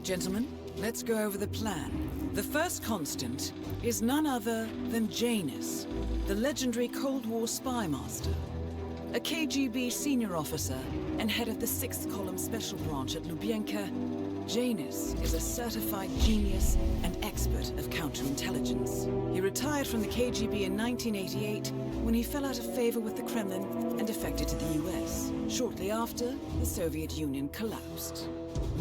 Gentlemen, let's go over the plan. The first constant is none other than Janus, the legendary Cold War spy master. A KGB senior officer and head of the 6th Column Special Branch at Lubyanka, Janus is a certified genius and expert of counterintelligence. He retired from the KGB in 1988 when he fell out of favor with the Kremlin and defected to the US. Shortly after, the Soviet Union collapsed.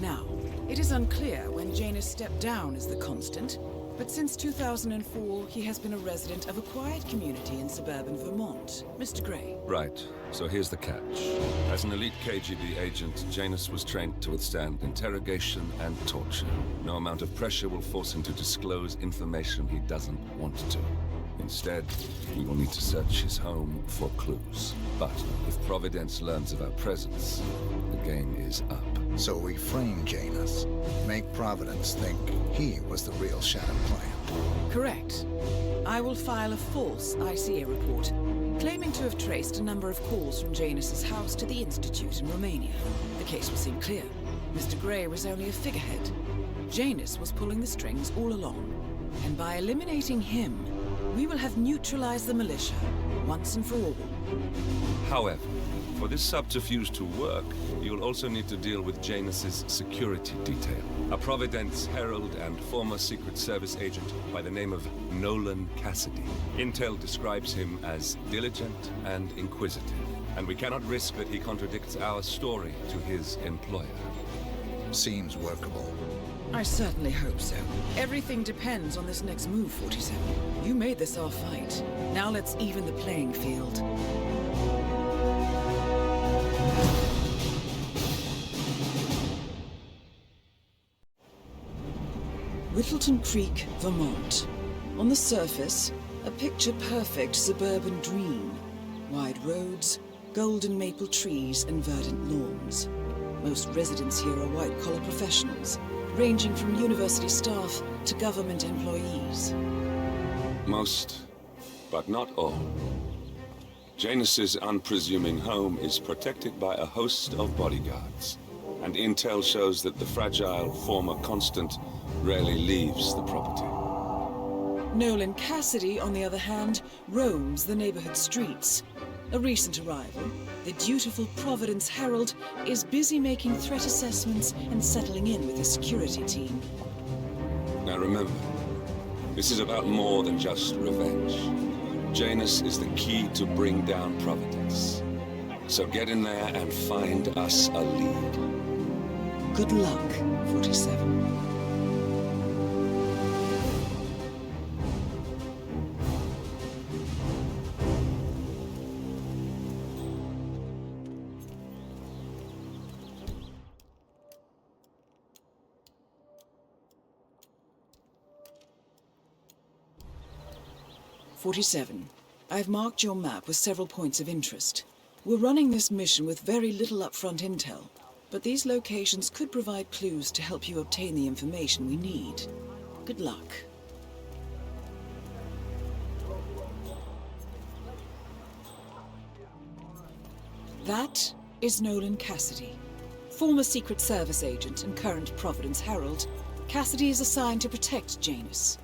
Now, it is unclear when Janus stepped down as the constant, but since 2004, he has been a resident of a quiet community in suburban Vermont. Mr. Gray. Right. So here's the catch. As an elite KGB agent, Janus was trained to withstand interrogation and torture. No amount of pressure will force him to disclose information he doesn't want to. Instead, we will need to search his home for clues. But if Providence learns of our presence, the game is up. So we frame Janus, make Providence think he was the real Shadow Client. Correct. I will file a false ICA report, claiming to have traced a number of calls from Janus's house to the Institute in Romania. The case will seem clear. Mr. Gray was only a figurehead. Janus was pulling the strings all along. And by eliminating him, we will have neutralized the militia, once and for all. However, for this subterfuge to work, you'll also need to deal with Janus's security detail. A Providence herald and former Secret Service agent by the name of Nolan Cassidy. Intel describes him as diligent and inquisitive, and we cannot risk that he contradicts our story to his employer. Seems workable. I certainly hope so. Everything depends on this next move, 47. You made this our fight. Now let's even the playing field. Whittleton Creek, Vermont. On the surface, a picture-perfect suburban dream. Wide roads, golden maple trees, and verdant lawns. Most residents here are white-collar professionals, ranging from university staff to government employees. Most, but not all. Janus's unpresuming home is protected by a host of bodyguards, and intel shows that the fragile former constant rarely leaves the property. Nolan Cassidy, on the other hand, roams the neighborhood streets. A recent arrival, the dutiful Providence Herald is busy making threat assessments and settling in with his security team. Now remember, this is about more than just revenge. Janus is the key to bring down Providence. So get in there and find us a lead. Good luck, 47. I've marked your map with several points of interest. We're running this mission with very little upfront intel, but these locations could provide clues to help you obtain the information we need. Good luck. That is Nolan Cassidy, former Secret Service agent and current Providence Herald. Cassidy is assigned to protect Janus.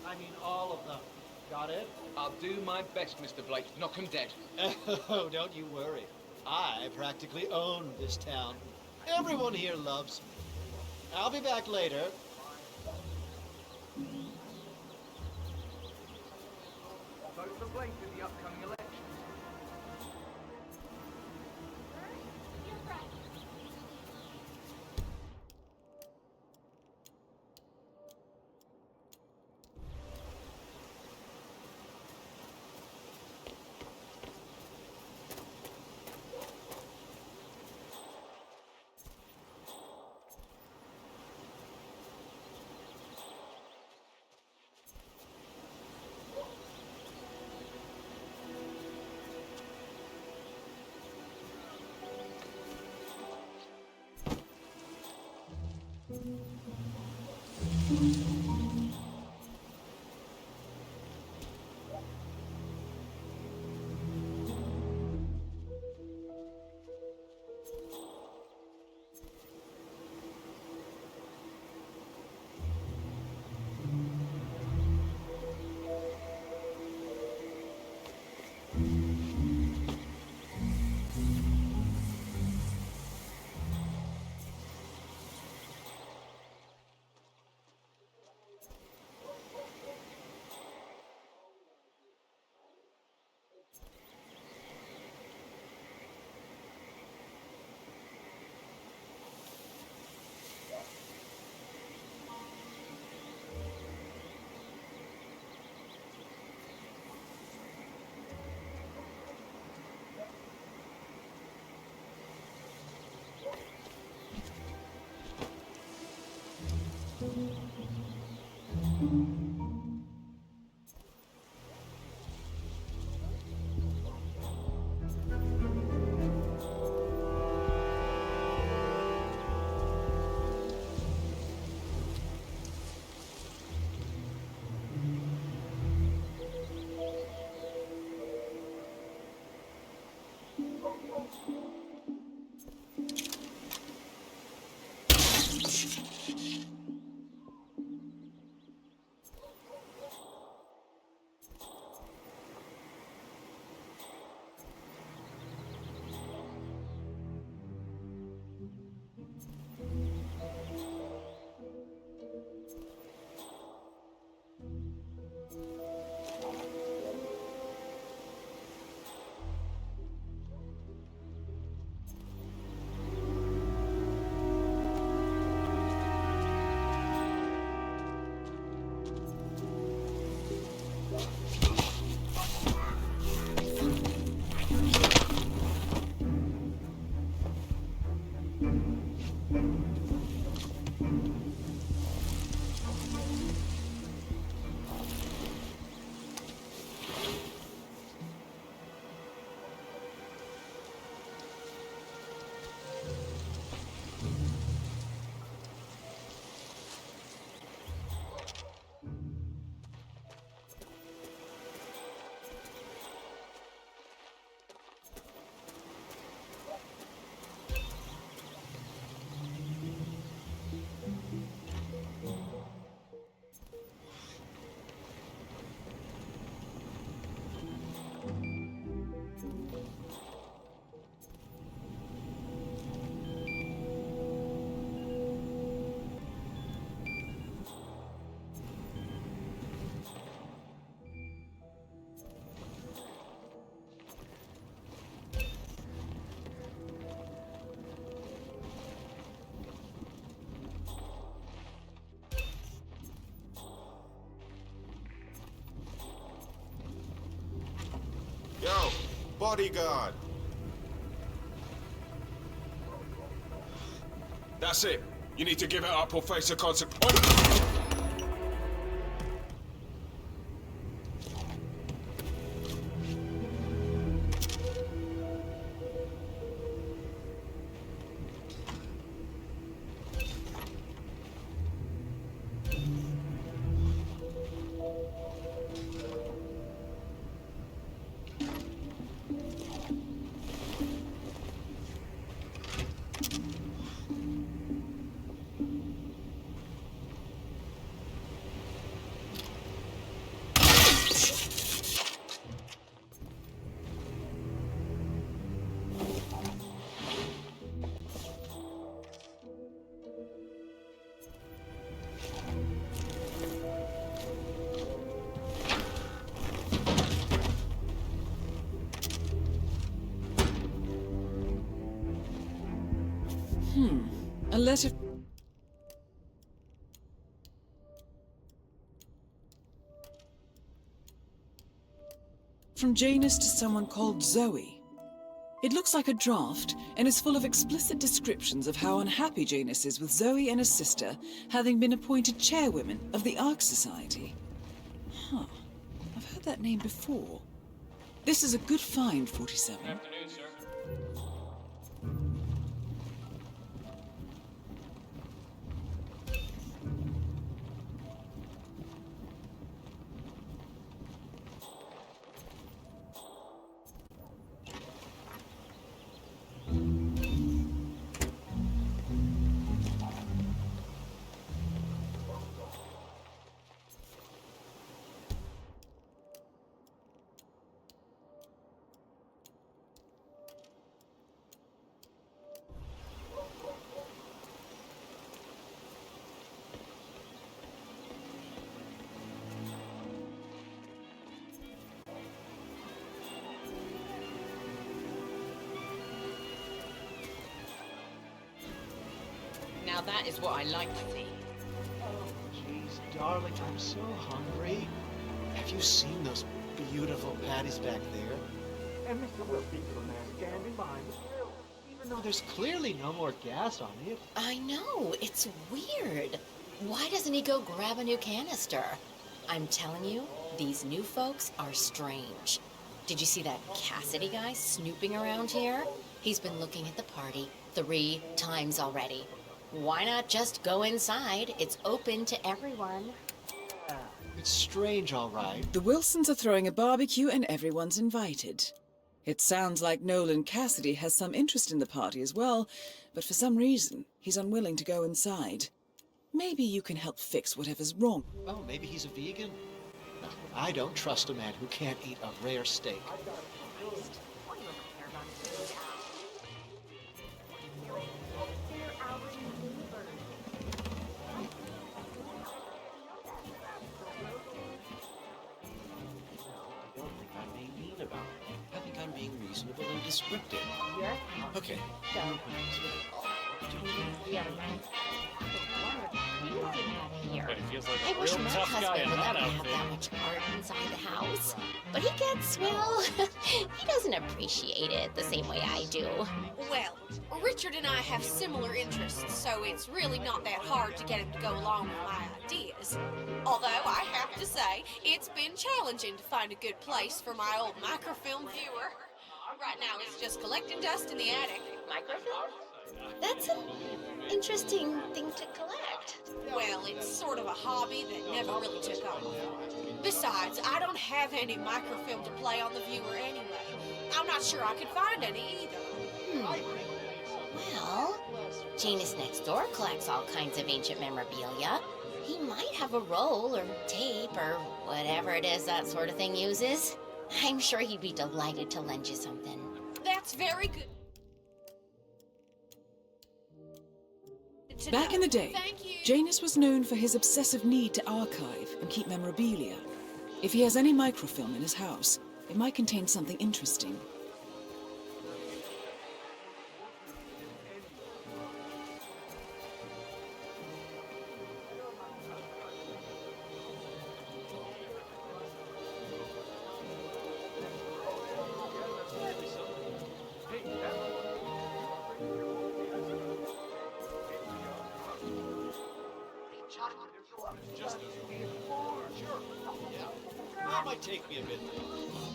I mean all of them. Got it? I'll do my best, Mr. Blake. Knock 'em dead. Oh, don't you worry. I practically own this town. Everyone here loves me. I'll be back later. Vote for Blake in the upcoming election. Yo, bodyguard. That's it. You need to give it up or face the consequence. A letter... from Janus to someone called Zoe. It looks like a draft and is full of explicit descriptions of how unhappy Janus is with Zoe and his sister having been appointed chairwomen of the Ark Society. Huh. I've heard that name before. This is a good find, 47. Good afternoon, sir. Now that is what I like to see. Oh, jeez, darling, I'm so hungry. Have you seen those beautiful patties back there? And Mr. Will speaks to a man standing behind the grill, even though there's clearly no more gas on it. I know, it's weird. Why doesn't he go grab a new canister? I'm telling you, these new folks are strange. Did you see that Cassidy guy snooping around here? He's been looking at the party 3 times already. Why not just go inside? It's open to everyone. It's strange, all right. The Wilsons are throwing a barbecue and everyone's invited. It sounds like Nolan Cassidy has some interest in the party as well, but for some reason, he's unwilling to go inside. Maybe you can help fix whatever's wrong. Oh, maybe he's a vegan? No, I don't trust a man who can't eat a rare steak. I think I'm being reasonable and descriptive. Okay. I wish my husband would let me have that much art inside the house. But he gets, well, he doesn't appreciate it the same way I do. Well, Richard and I have similar interests, so it's really not that hard to get him to go along with my ideas. Although, I have to say, it's been challenging to find a good place for my old microfilm viewer. Right now, it's just collecting dust in the attic. Microfilm? That's an interesting thing to collect. Well, it's sort of a hobby that never really took off. Besides, I don't have any microfilm to play on the viewer anyway. I'm not sure I could find any either. Well, Janus next door collects all kinds of ancient memorabilia. He might have a roll or tape or whatever it is that sort of thing uses. I'm sure he'd be delighted to lend you something. That's very good. Back in the day, Thank you. Janus was known for his obsessive need to archive and keep memorabilia. If he has any microfilm in his house, it might contain something interesting. That might take me a bit.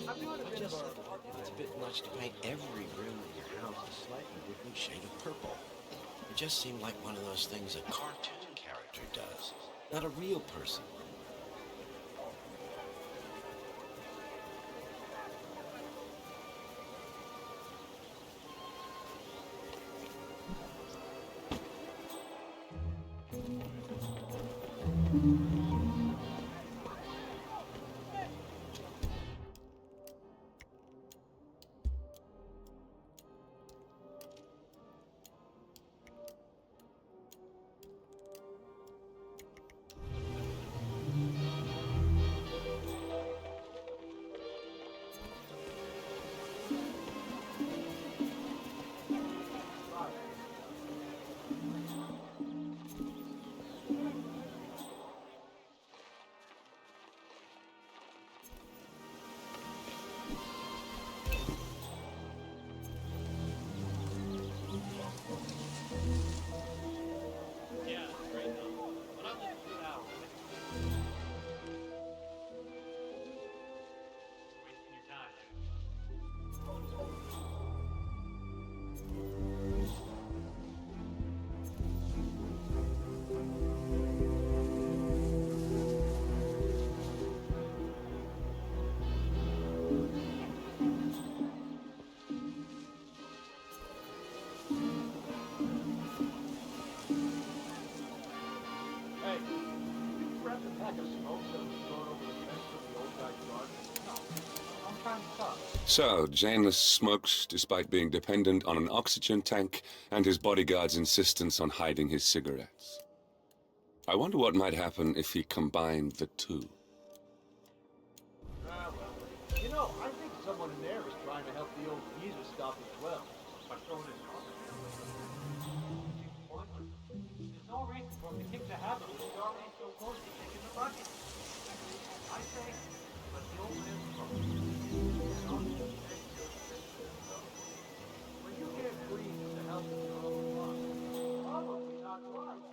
I just think it's a bit much to paint every room in your house a slightly different shade of purple. It just seemed like one of those things a cartoon character does, not a real person. So, Janus smokes despite being dependent on an oxygen tank and his bodyguard's insistence on hiding his cigarettes. I wonder what might happen if he combined the two. You know, I think someone in there is trying to help the old geezer stop as well. By throwing his There's no reason for him to kick the habit when he's already so close to kicking the bucket. I say, let the old man smoke. When you can't breathe with the help of your own lungs, probably not life.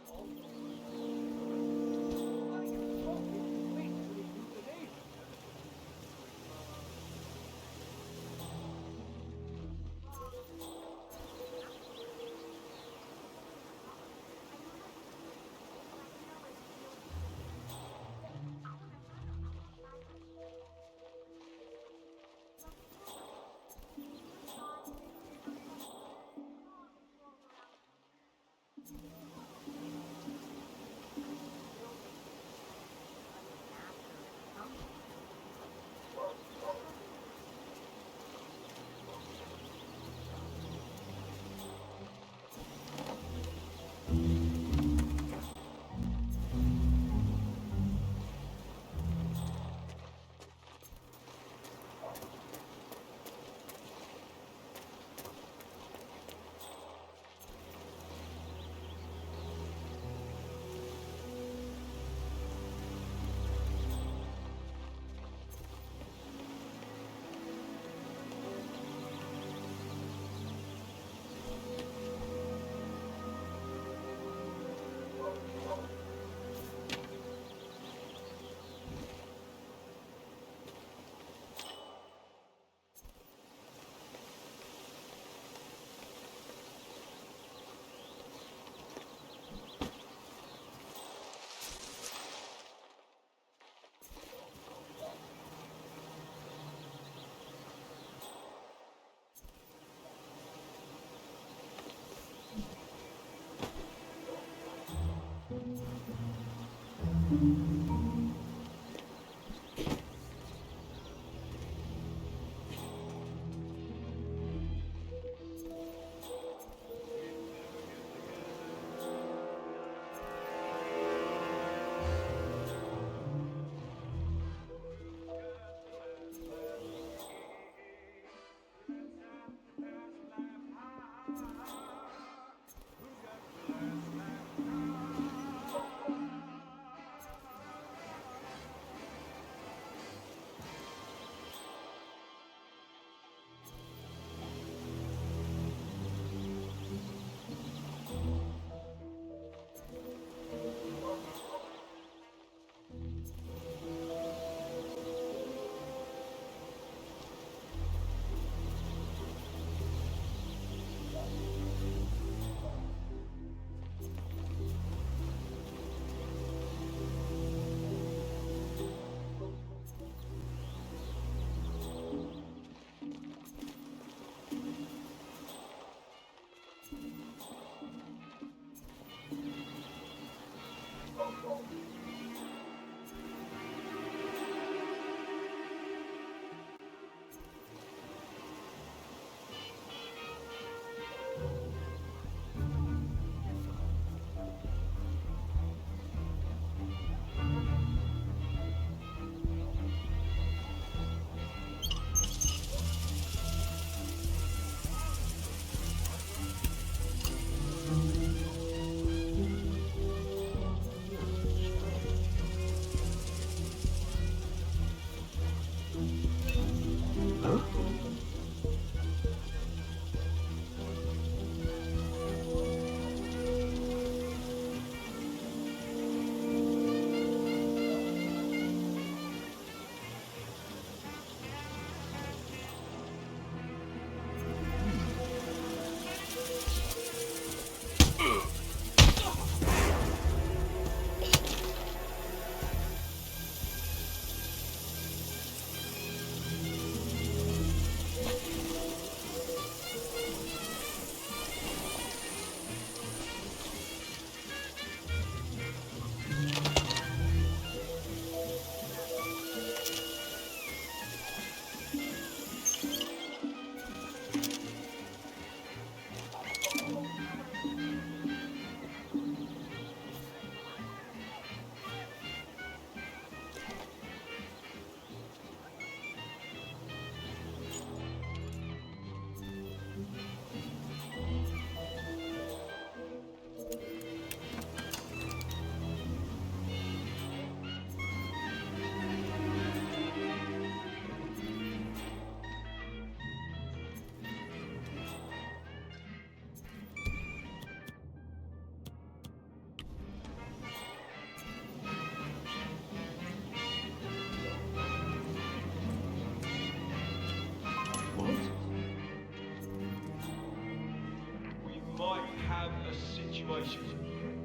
situation.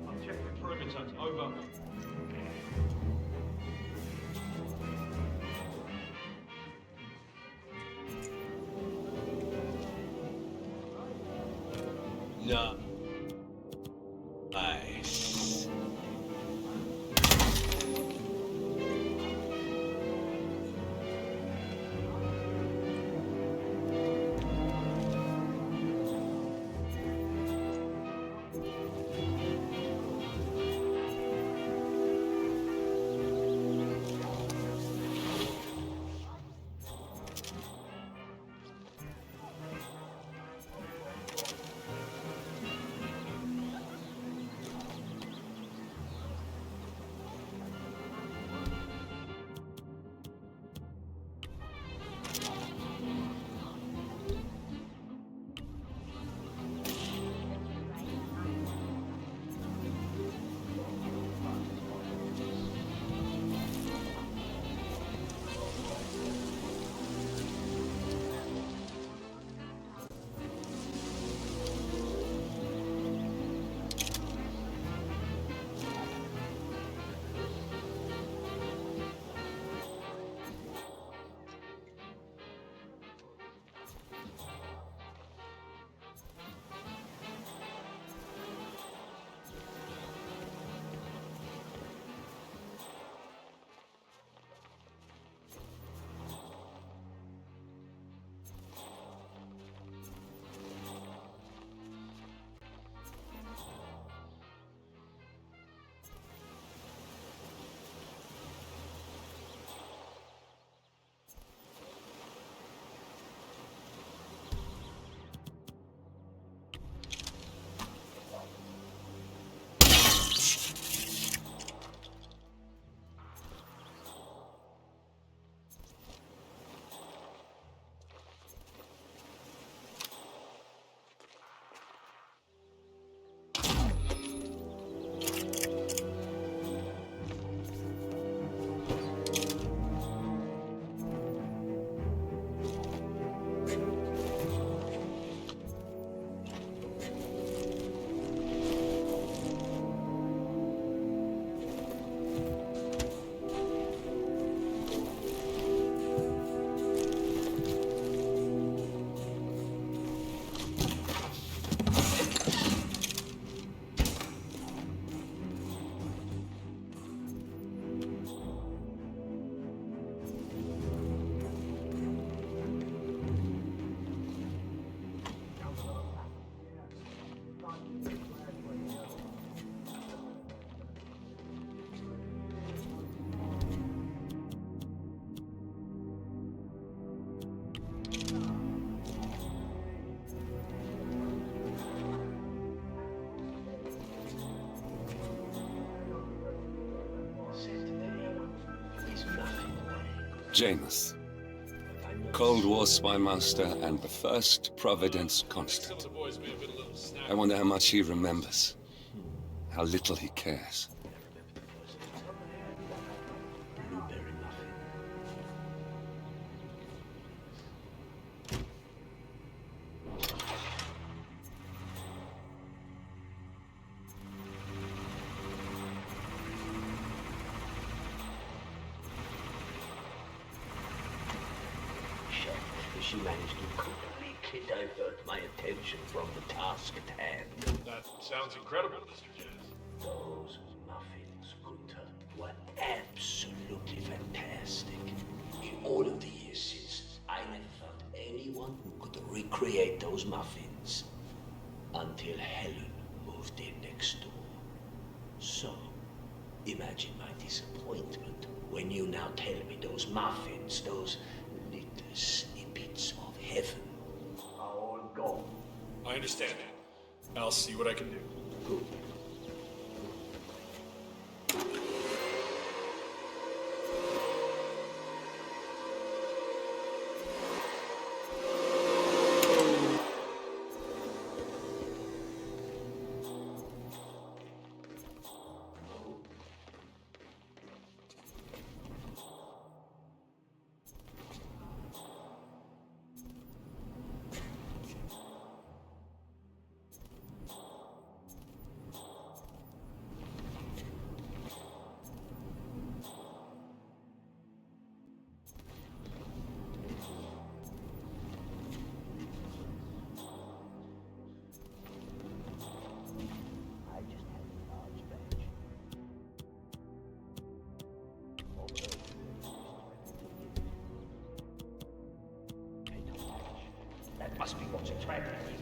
I've checked the perimeter. Over. No. Nice. Janus, Cold War spy master and the first Providence constant. I wonder how much he remembers. How little he cares. She managed to completely divert my attention from the task at hand. That sounds incredible, Mr. Jazz. Those muffins, Gunther, were absolutely fantastic. In all of the years since, I never found anyone who could recreate those muffins. Until Helen moved in next door. So, imagine my disappointment when you now tell me those muffins, those little snippets of heaven, are all gone. I understand that. I'll see what I can do. Good. That must be what's attracting you.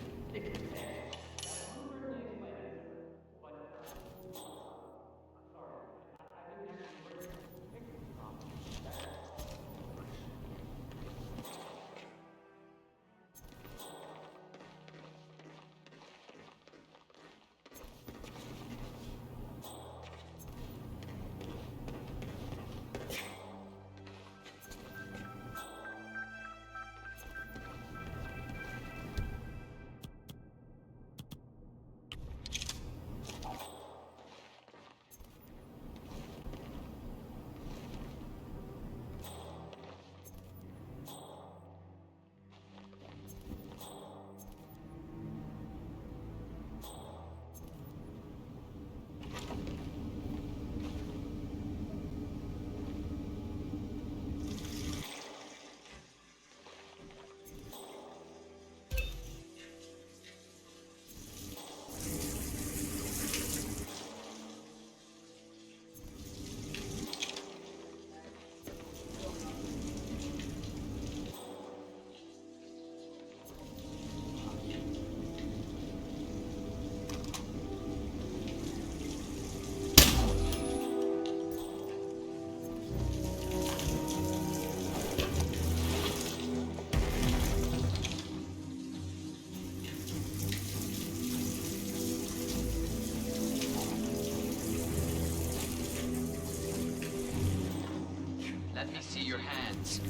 Let me see your hands.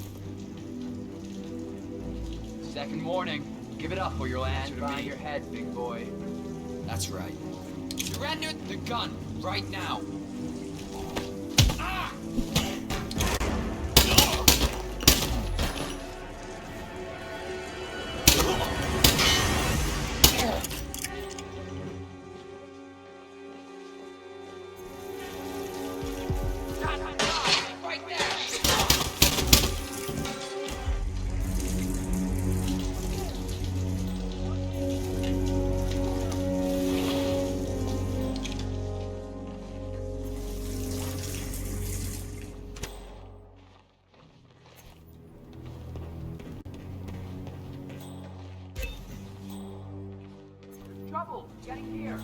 Second warning. Give it up or you'll answer to me. Your head, big boy. That's right. Surrender the gun right now. Ah! Right there. Trouble getting here.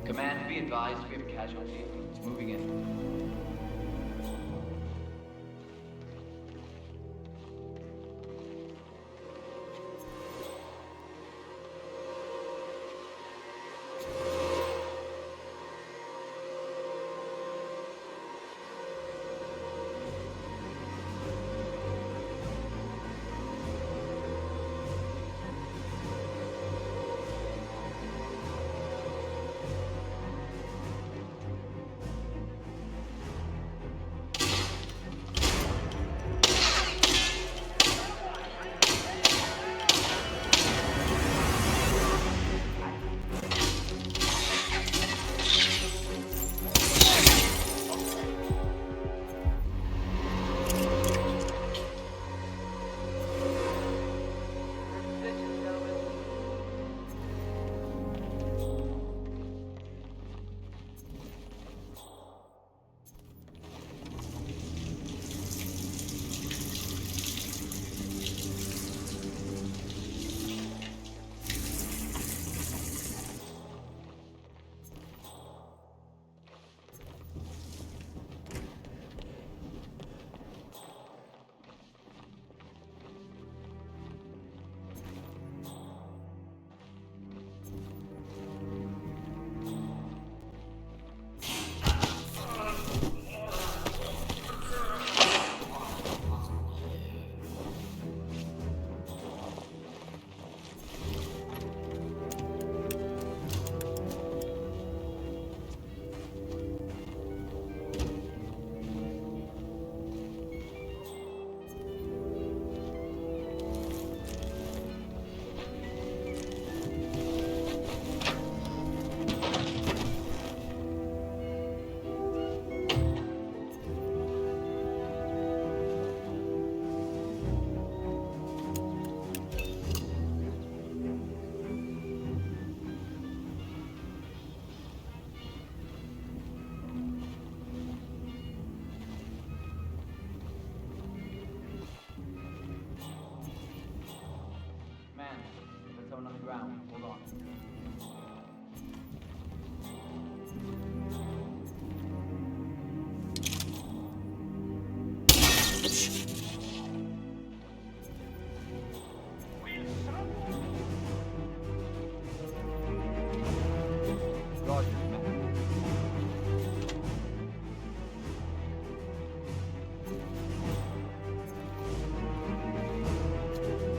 Command, be advised, we have a casualty. It's moving in.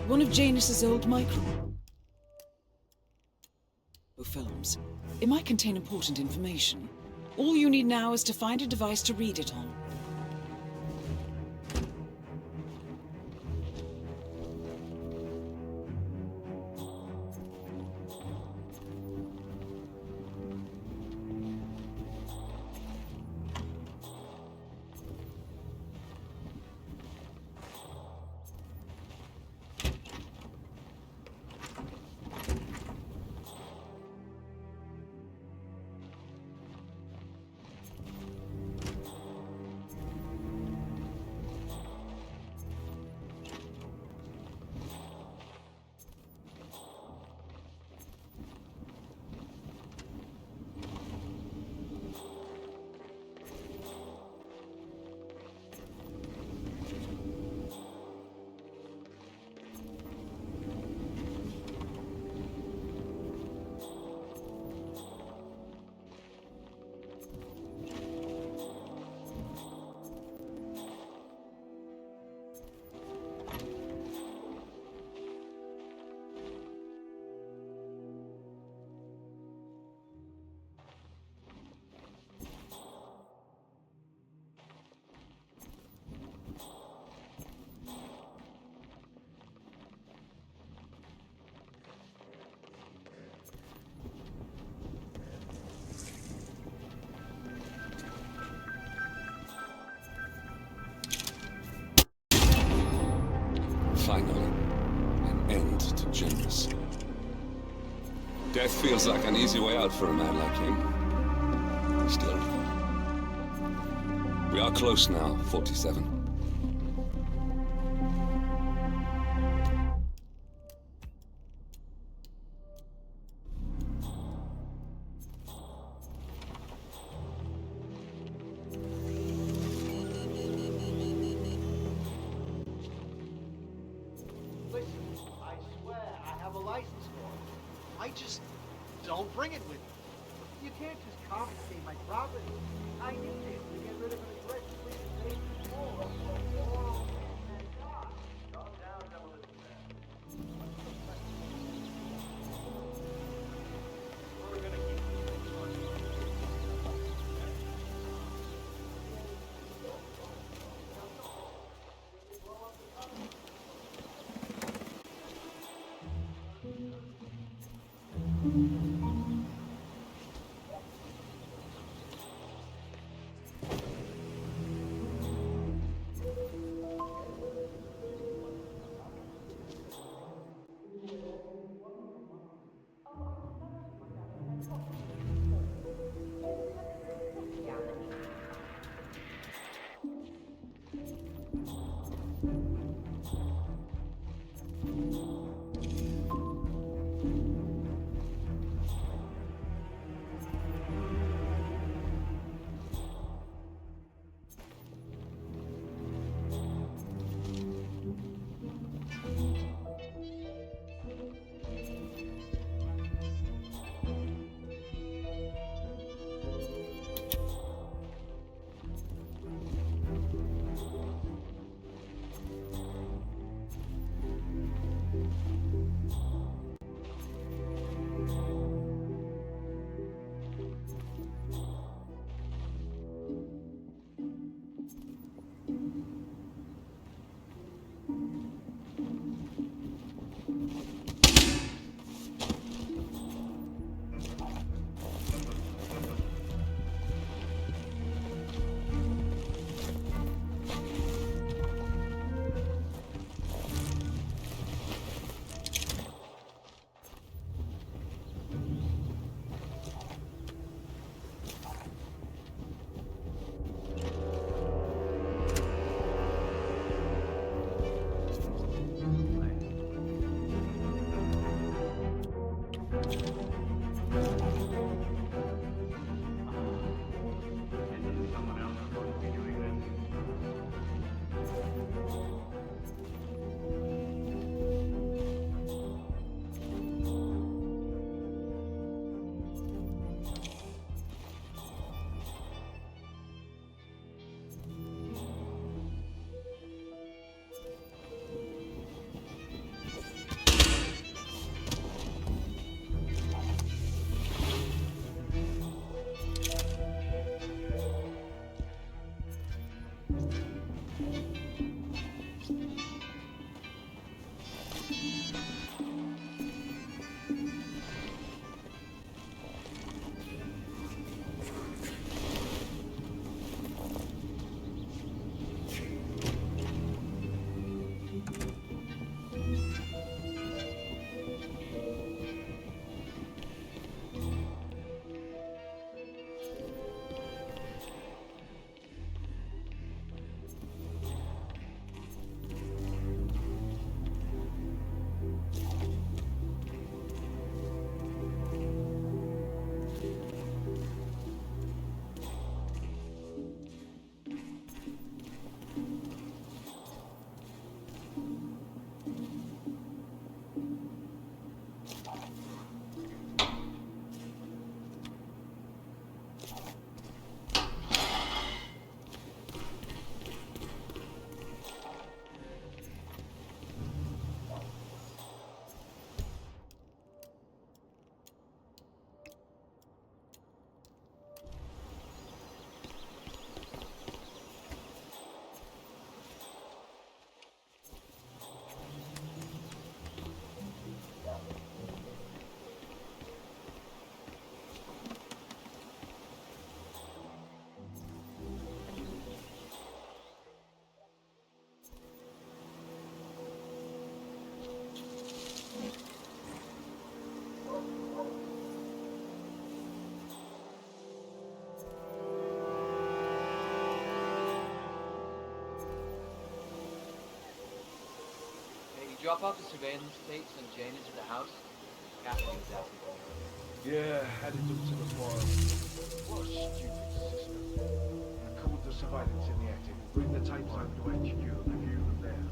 One of Janus's old microfilms. It might contain important information. All you need now is to find a device to read it on. Finally, an end to Janus. Death feels like an easy way out for a man like him. Still. We are close now, 47. I just don't bring it with me. You can't just confiscate my property. I need it to get rid of an aggressive drop off the surveillance tapes on Janus at the house? Cassidy was asking for me. Yeah, added them to the file. What a stupid system. Record the surveillance in the attic. Bring the tapes over to HQ and review them there.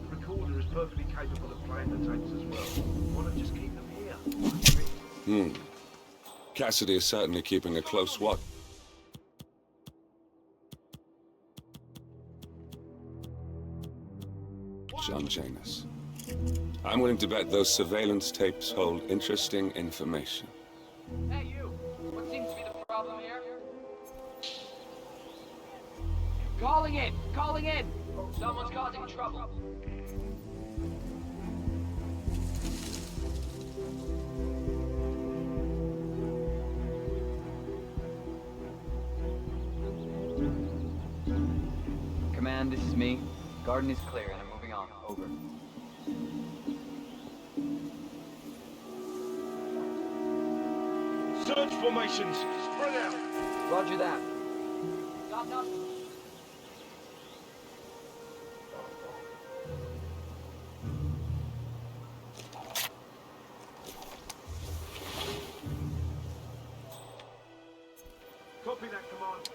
The recorder is perfectly capable of playing the tapes as well. Why not just keep them here? Cassidy is certainly keeping a close watch. On Janus. I'm willing to bet those surveillance tapes hold interesting information. Hey, you! What seems to be the problem here? Calling in! Calling in! Someone's causing trouble. Command, this is me. Garden is clear and I'm moving on. Over. Search formations. Spread out. Roger that. Stop, stop. Copy that command.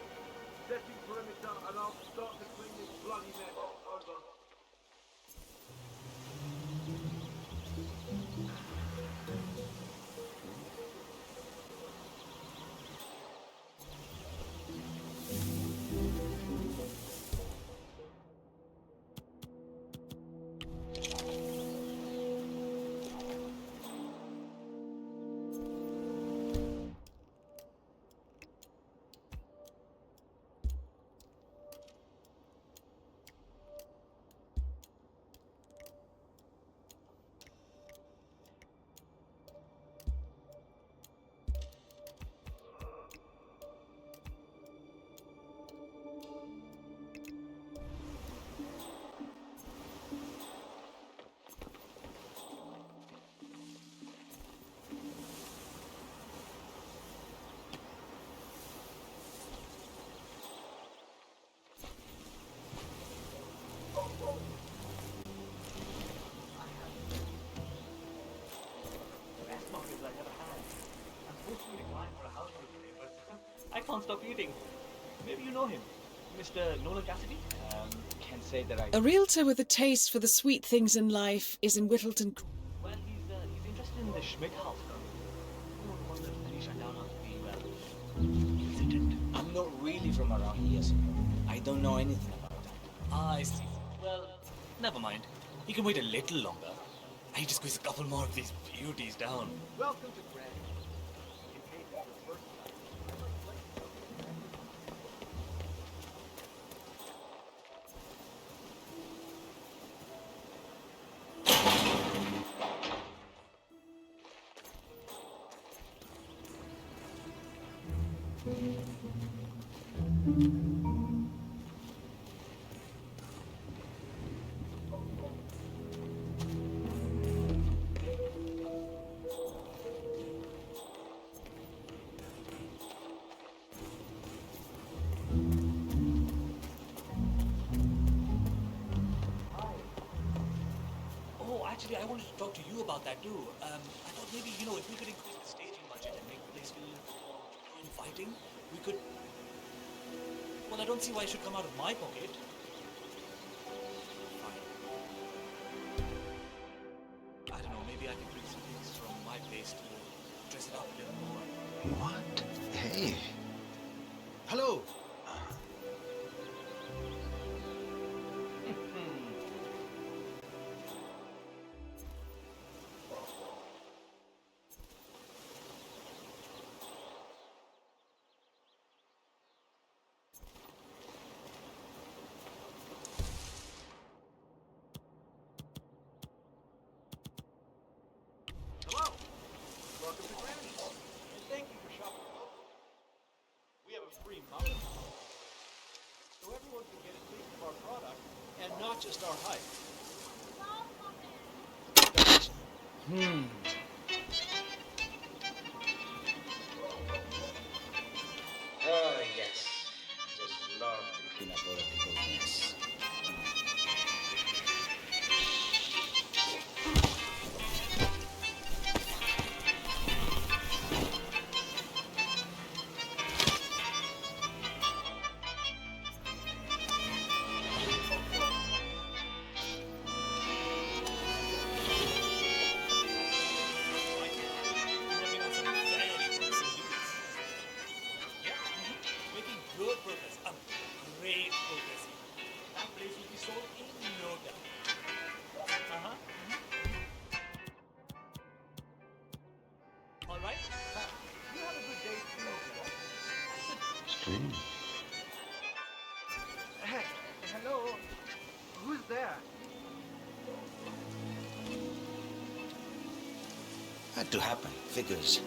Setting perimeter and I'll start to clean this bloody mess. Over. I can't stop eating. Maybe you know him. Mr. Nolan Cassidy? Can't say that I... A realtor with a taste for the sweet things in life is in Whittleton. Well, he's interested in the Schmidt house. The one that Felicia down on to be, well, visited. I'm not really from around here, senor. I don't know anything about that. I see. Well, never mind. He can wait a little longer. I need to squeeze a couple more of these beauties down. Welcome to Grand. Actually, I wanted to talk to you about that too. I thought maybe, if we could increase the staging budget and make the place feel more inviting, we could... Well, I don't see why it should come out of my pocket. Fine. I don't know, maybe I could bring some things from my place to dress it up a little more. What? Hey. Hello! Not just our height. Oh, yes. Just love the peanut butter pickles mix. Hey, hello? Who's there? Had to happen. Figures.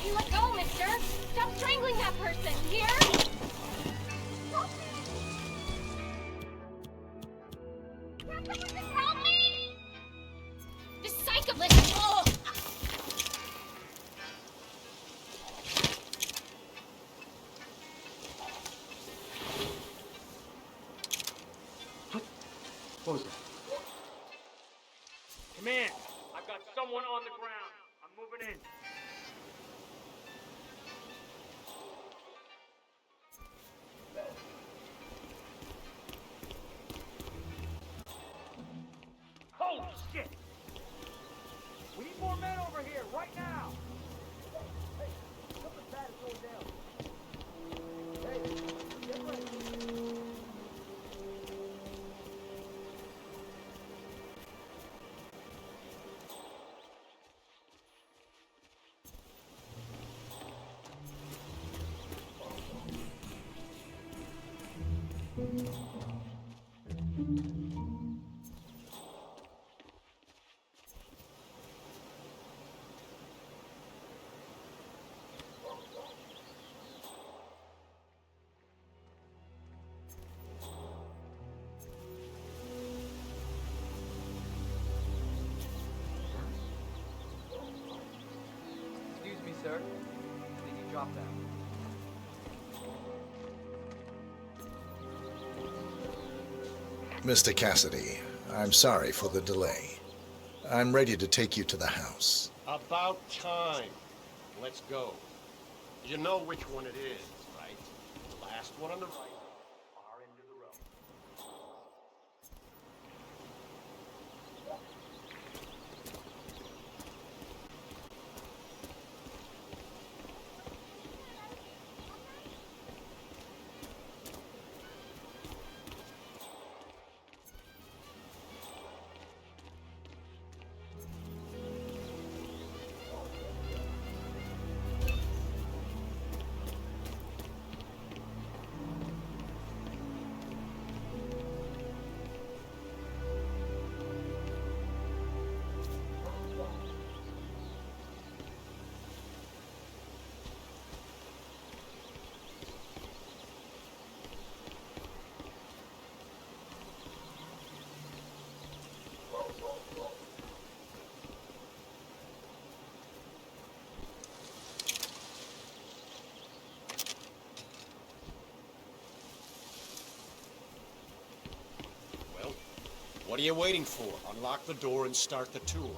Hey, let go, mister! Stop strangling that person, here! Help me! This psychopath! Oh! What was that? Command, I've got someone on the ground. I'm moving in. Holy shit! We need more men over here, right now! Hey, something bad is going down. Hey, get ready. Excuse me, sir. Did you drop that? Mr. Cassidy, I'm sorry for the delay. I'm ready to take you to the house. About time. Let's go. You know which one it is, right? The last one on the right. Far end of the road. What are you waiting for? Unlock the door and start the tour.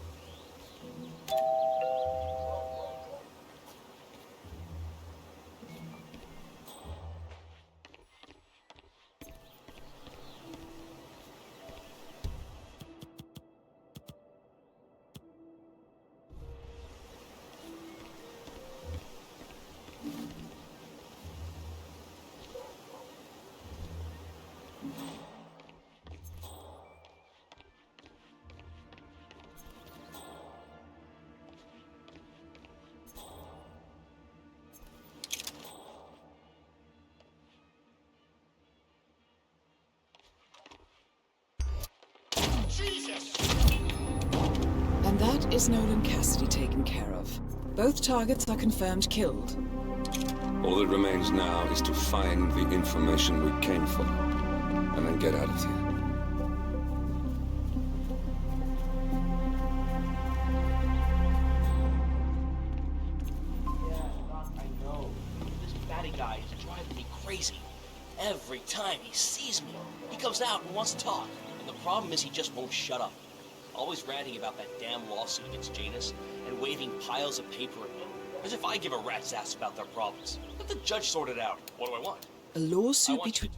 And that is Nolan Cassidy taken care of. Both targets are confirmed killed. All that remains now is to find the information we came for, and then get out of here. I know. This batty guy is driving me crazy. Every time he sees me, he comes out and wants to talk. And the problem is he just won't shut up. Always ranting about that damn lawsuit against Janus and waving piles of paper at me. As if I give a rat's ass about their problems. Let the judge sort it out. What do I want? A lawsuit between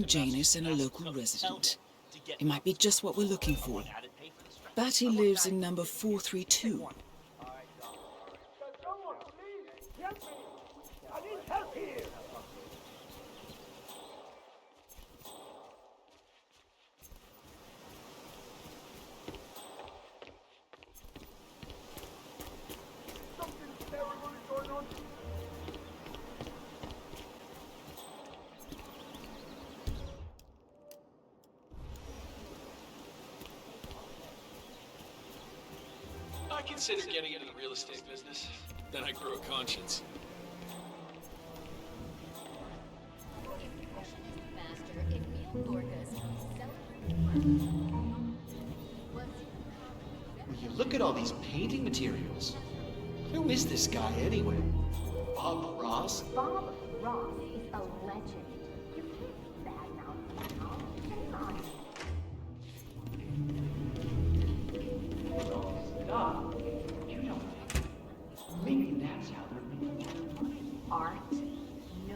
Janus and a local resident. It might be just what we're looking for. Batty lives in number 432. I need help here! I considered getting into the real estate business. Then I grew a conscience. Will you look at all these painting materials? Who is this guy anyway? Bob Ross? Bob Ross is a legend. You can't badmouth him now. Shame on you. Stop. You know, maybe that's how they're making their money. Art? No.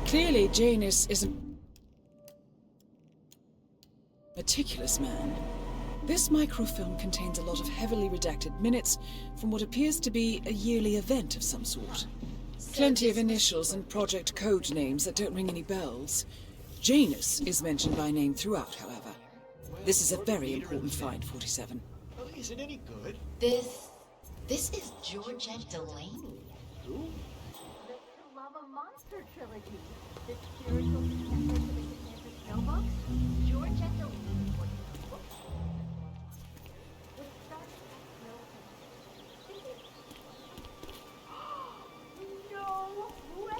Clearly, Janus is a meticulous man. This microfilm contains a lot of heavily redacted minutes from what appears to be a yearly event of some sort. Plenty of initials and project code names that don't ring any bells. Janus is mentioned by name throughout, however. This is a very important find, 47. Well, is it any good? This is Georgette Delaney. Who? The Love of Monster trilogy. The spiritual successor to the Hitman's Snow books. Georgette Delaney was the book. It starts with no way!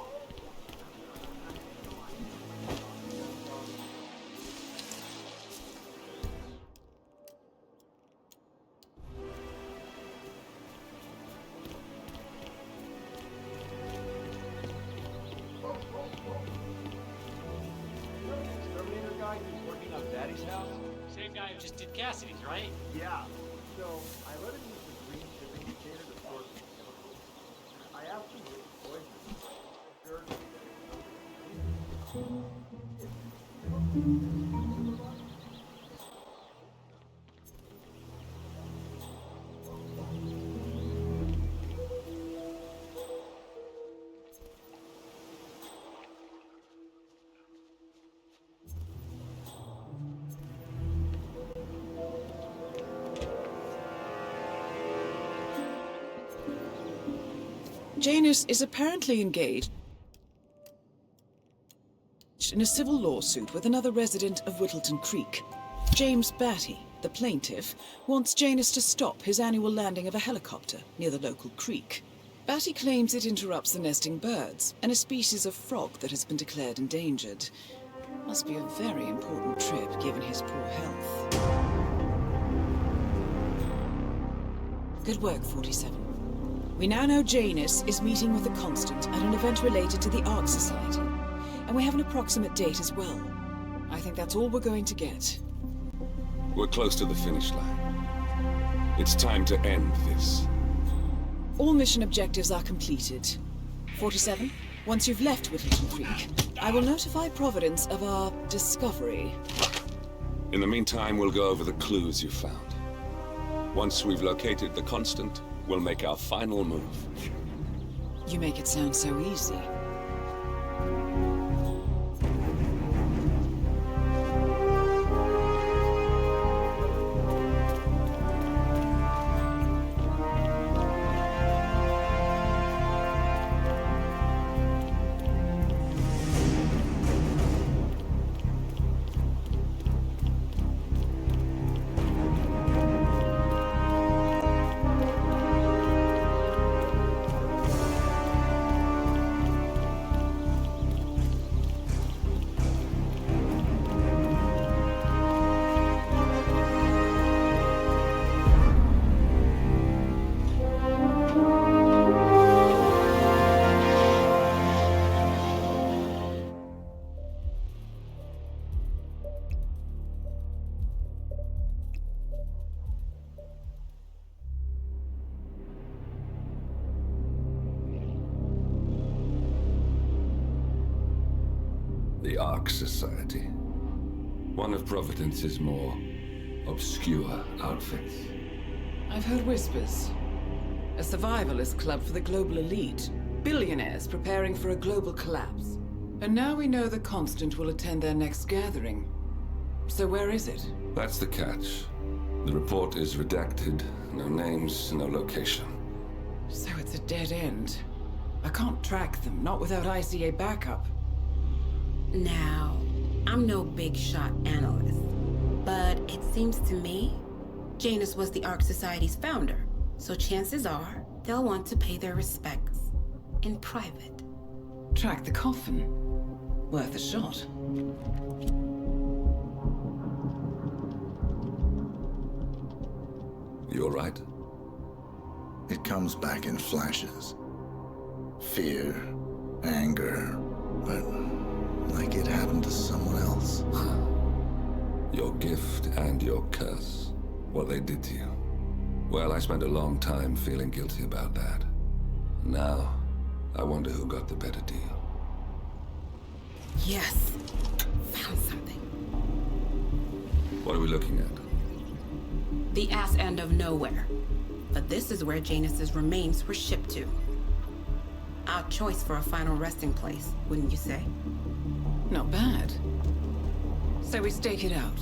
Exterminator guy who's working on Daddy's house? Same guy who just did Cassidy's, right? Yeah. So I let him use the green chip indicator to sort some chemicals. I asked him which poison. Sure. Janus is apparently engaged in a civil lawsuit with another resident of Whittleton Creek. James Batty, the plaintiff, wants Janus to stop his annual landing of a helicopter near the local creek. Batty claims it interrupts the nesting birds and a species of frog that has been declared endangered. Must be a very important trip given his poor health. Good work, 47. We now know Janus is meeting with the Constant at an event related to the Art Society. And we have an approximate date as well. I think that's all we're going to get. We're close to the finish line. It's time to end this. All mission objectives are completed. 47, once you've left Whittleton Creek, I will notify Providence of our discovery. In the meantime, we'll go over the clues you found. Once we've located the Constant, we'll make our final move. You make it sound so easy. Ark Society. One of Providence's more obscure outfits. I've heard whispers. A survivalist club for the global elite. Billionaires preparing for a global collapse. And now we know the Constant will attend their next gathering. So where is it? That's the catch. The report is redacted. No names, no location. So it's a dead end. I can't track them, not without ICA backup. Now, I'm no big shot analyst, but it seems to me Janus was the Ark Society's founder, so chances are they'll want to pay their respects in private. Track the coffin. Worth a shot. You all right? It comes back in flashes. Fear, anger, but like it happened to someone else. Your gift and your curse. What they did to you. Well, I spent a long time feeling guilty about that. Now, I wonder who got the better deal. Yes, found something. What are we looking at? The ass end of nowhere. But this is where Janus's remains were shipped to. Our choice for a final resting place, wouldn't you say? Not bad. So we stake it out.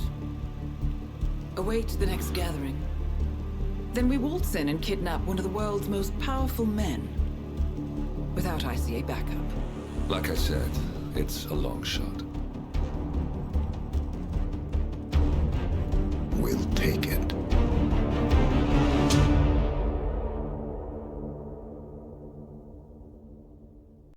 Await the next gathering. Then we waltz in and kidnap one of the world's most powerful men. Without ICA backup. Like I said, it's a long shot. We'll take it.